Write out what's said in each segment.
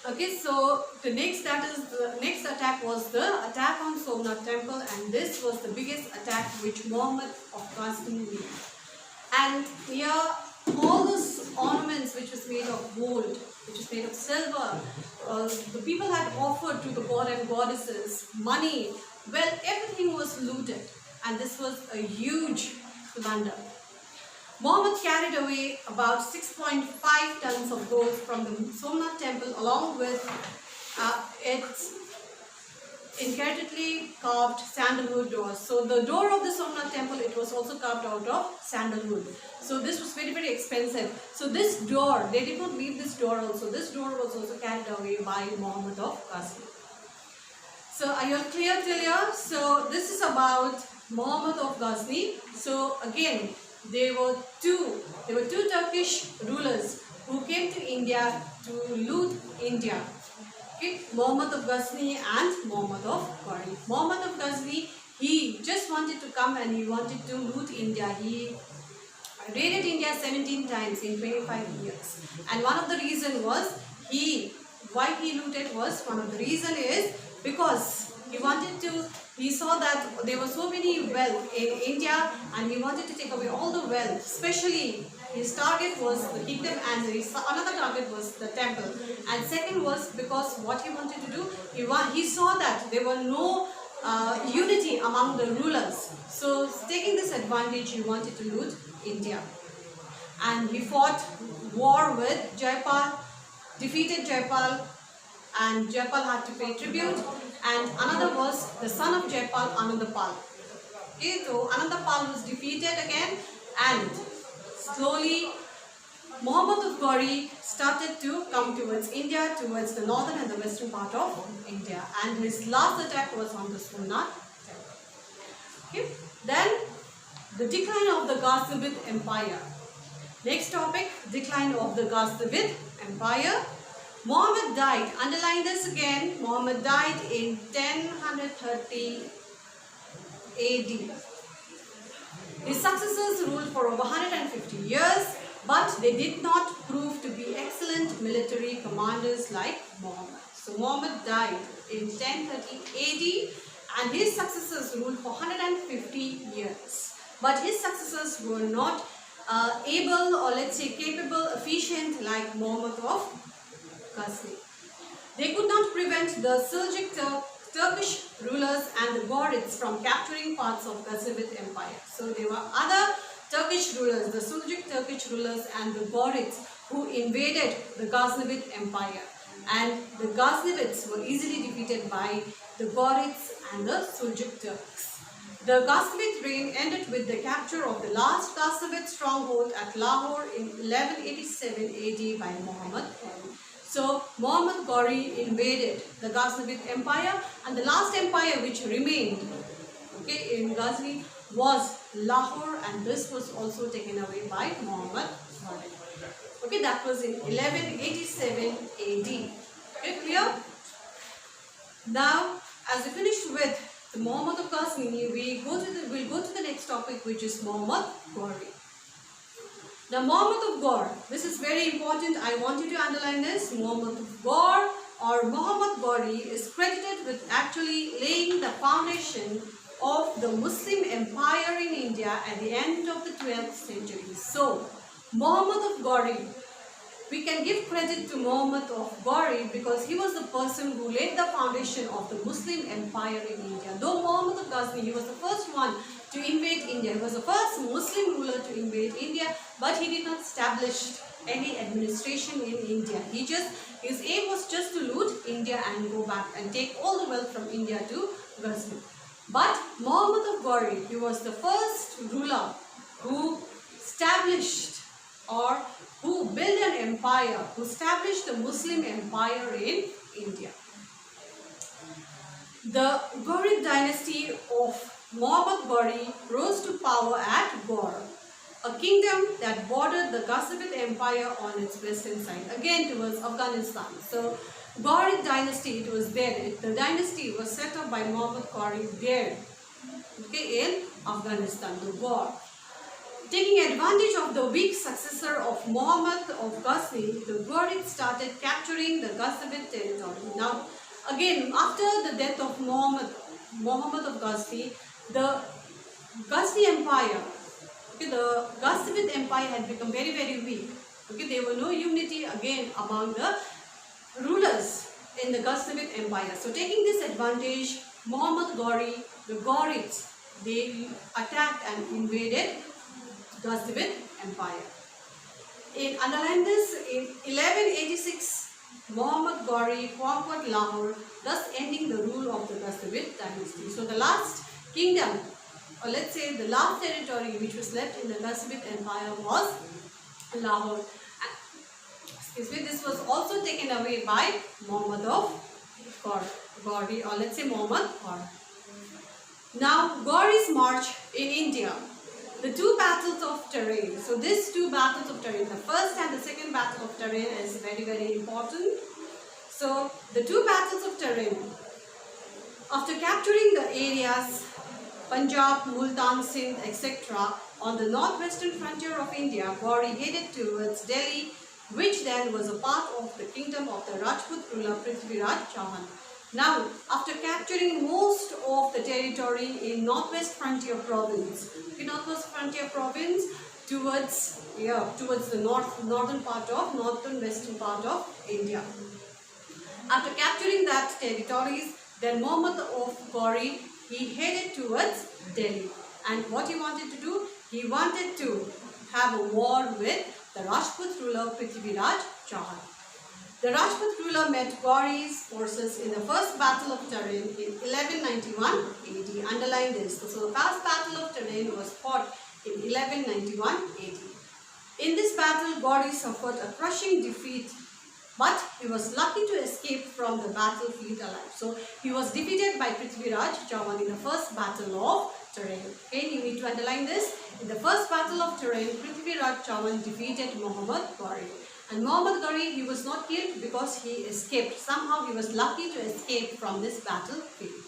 Okay, so the next attack was the attack on Somnath temple, and this was the biggest attack which Muhammad of Ghazni made. And here all those ornaments which was made of gold, which was made of silver, the people had offered to the god and goddesses money. Well, everything was looted, and this was a huge plunder. Muhammad carried away about 6.5 tons of gold from the Somnath temple, along with its intricately carved sandalwood doors. So the door of the Somnath temple, it was also carved out of sandalwood. So this was very, very expensive. So this door, they did not leave this door also. This door was also carried away by Muhammad of Ghazni. So are you all clear till here? So this is about Muhammad of Ghazni. So again, there were two Turkish rulers who came to India to loot India. Okay, Muhammad of Ghazni and Muhammad of Ghori. Muhammad of Ghazni, he just wanted to come and he wanted to loot India. He raided India 17 times in 25 years. And one of the reason was why he looted was, one of the reason is because he saw that there were so many wealth in India and he wanted to take away all the wealth. Especially his target was the kingdom, and another target was the temple. And second was because what he wanted to do, he saw that there were no unity among the rulers. So taking this advantage, he wanted to loot India. And he fought war with Jaipal, defeated Jaipal, and Jaipal had to pay tribute. And another was the son of Jaipal, Anandapal. Okay, so Anandapal was defeated again, and slowly Muhammad of Ghori started to come towards India, towards the northern and the western part of India. And his last attack was on the Somnath temple. Okay, then the decline of the Ghaznavid Empire. Next topic, decline of the Ghaznavid Empire. Muhammad died, underline this again, Muhammad died in 1030 AD. His successors ruled for over 150 years, but they did not prove to be excellent military commanders like Muhammad. So Muhammad died in 1030 AD and his successors ruled for 150 years. But his successors were not able, or let's say capable, efficient like Muhammad of Ghazni. They could not prevent the Seljuk Turkish rulers and the Ghurids from capturing parts of Ghaznavid Empire. So there were other Turkish rulers, the Seljuk Turkish rulers and the Ghurids, who invaded the Ghaznavid Empire. And the Ghaznavids were easily defeated by the Ghurids and the Seljuk Turks. The Ghaznavid reign ended with the capture of the last Ghaznavid stronghold at Lahore in 1187 AD by Muhammad Ghori. So Muhammad Ghori invaded the Ghaznavid Empire, and the last empire which remained in Ghazni was Lahore, and this was also taken away by Muhammad Ghori. Okay, that was in 1187 AD. Okay, clear? Now, as we finished with the Muhammad of Ghazni, we'll go to the next topic, which is Muhammad Ghori. Now, Muhammad of Ghor, this is very important. I want you to underline this. Muhammad of Ghor or Muhammad Ghori is credited with actually laying the foundation of the Muslim empire in India at the end of the 12th century. So, Muhammad of Ghori, we can give credit to Muhammad of Ghori because he was the person who laid the foundation of the Muslim empire in India. Though Muhammad of Ghazni, he was the first one to invade India. He was the first Muslim ruler to invade India, but he did not establish any administration in India. His aim was just to loot India and go back and take all the wealth from India to Ghazni. But Muhammad of Ghori, he was the first ruler who established or who built an empire, who established the Muslim empire in India. The Ghurid dynasty of Muhammad Ghori rose to power at Ghor, a kingdom that bordered the Ghaznavid Empire on its western side, again towards Afghanistan. So, Ghurid dynasty, it was there. The dynasty was set up by Muhammad Ghori there, in Afghanistan, the Ghor. Taking advantage of the weak successor of Muhammad of Ghazni, the Ghurids started capturing the Ghaznavid territory. Now, again, after the death of Muhammad of Ghazni, the Ghazni Empire, okay, the Ghaznavid Empire had become very, very weak. Okay, there were no unity again among the rulers in the Ghaznavid Empire. So, taking this advantage, Muhammad Ghori, the Ghurids, they attacked and invaded Ghaznavid Empire. Underline this, in 1186, Muhammad Ghori conquered Lahore, thus ending the rule of the Ghaznavid dynasty. So the last kingdom, or let's say the last territory which was left in the Ghaznavid Empire was Lahore. Excuse me, this was also taken away by Muhammad of Ghori, or let's say Muhammad Ghori. Now, Ghori's march in India. The two battles of Tarin. So these two battles of Tarin, the first and the second battle of Tarin is very, very important. So the two battles of Tarin, after capturing the areas Punjab, Multan, Sindh, etc. on the northwestern frontier of India, Ghori headed towards Delhi, which then was a part of the kingdom of the Rajput ruler Prithviraj Chauhan. Now, after capturing most of the territory in Northwest Frontier Province, towards the northern western part of India. After capturing that territories, then Muhammad of Ghori, he headed towards Delhi. And what he wanted to do? He wanted to have a war with the Rajput ruler Prithviraj Chauhan. The Rajput ruler met Ghori's forces in the first battle of Tarin in 1191 AD. Underline this. So the first battle of Tarin was fought in 1191 AD. In this battle, Ghori suffered a crushing defeat, but he was lucky to escape from the battlefield alive. So he was defeated by Prithviraj Chauhan in the first battle of Tarin. Okay, you need to underline this. In the first battle of Tarin, Prithviraj Chauhan defeated Muhammad Ghori. And Muhammad Ghori, he was not killed because he escaped. Somehow he was lucky to escape from this battlefield.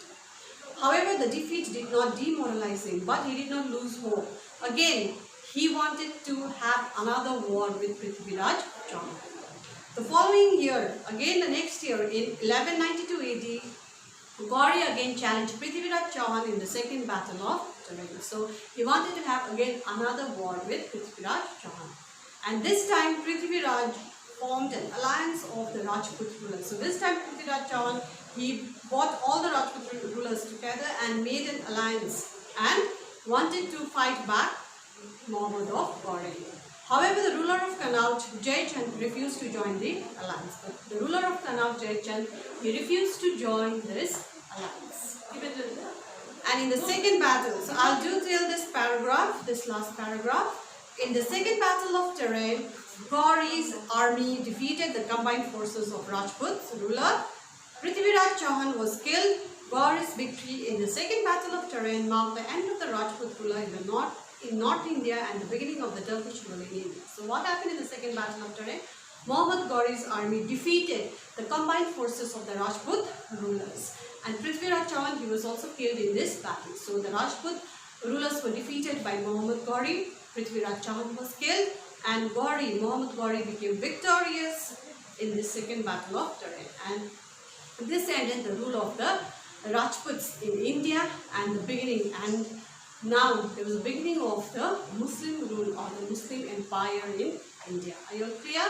However, the defeat did not demoralize him, but he did not lose hope. Again, he wanted to have another war with Prithviraj Chauhan. The following year, again the next year, in 1192 AD, Ghori again challenged Prithviraj Chauhan in the second battle of Tarin. So he wanted to have again another war with Prithviraj Chauhan. And this time Prithviraj formed an alliance of the Rajput rulers. So this time Prithviraj Chauhan, he brought all the Rajput rulers together and made an alliance and wanted to fight back Muhammad of Ghori. However, the ruler of Connaught, Jai Chand, refused to join the alliance. But the ruler of Connaught, Jai Chand, he refused to join this alliance. And in the second battle, so I'll do till this paragraph, this last paragraph. In the second battle of Tarin, Ghori's army defeated the combined forces of Rajput's ruler. Prithviraj Chauhan was killed. Ghori's victory in the second battle of Tarin marked the end of the Rajput ruler in North India and the beginning of the Turkish rule in India. So what happened in the second battle of Tarin? Muhammad Ghori's army defeated the combined forces of the Rajput rulers. And Prithviraj Chauhan, he was also killed in this battle. So the Rajput rulers were defeated by Muhammad Ghori. Prithviraj Chauhan was killed, and Muhammad Ghori became victorious in the second battle of Tarin. And this ended the rule of the Rajputs in India and the beginning. And now there was the beginning of the Muslim rule or the Muslim empire in India. Are you all clear?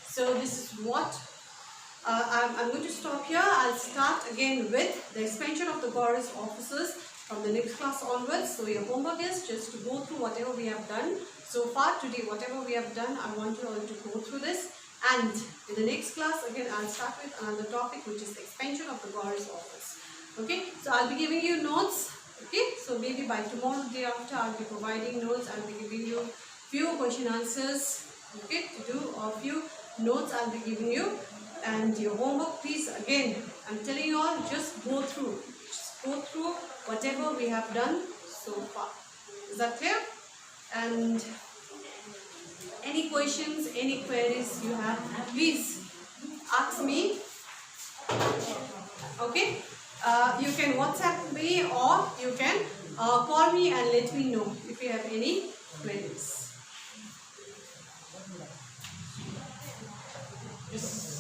So this is what I'm going to stop here. I'll start again with the expansion of the Ghori's officers from the next class onwards. So your homework is just to go through whatever we have done so far today. Whatever we have done, I want you all to go through this. And in the next class, again, I'll start with another topic, which is the expansion of the Ghori's office. Okay, so I'll be giving you notes. Okay, so maybe by tomorrow, the day after, I'll be providing notes. I'll be giving you few question answers, okay, to do, or few notes I'll be giving you. And your homework, please, again, I'm telling you all, just go through. Just go through whatever we have done so far. Is that clear? And any questions, any queries you have, please ask me. Okay? You can WhatsApp me or you can call me and let me know if you have any queries. Yes.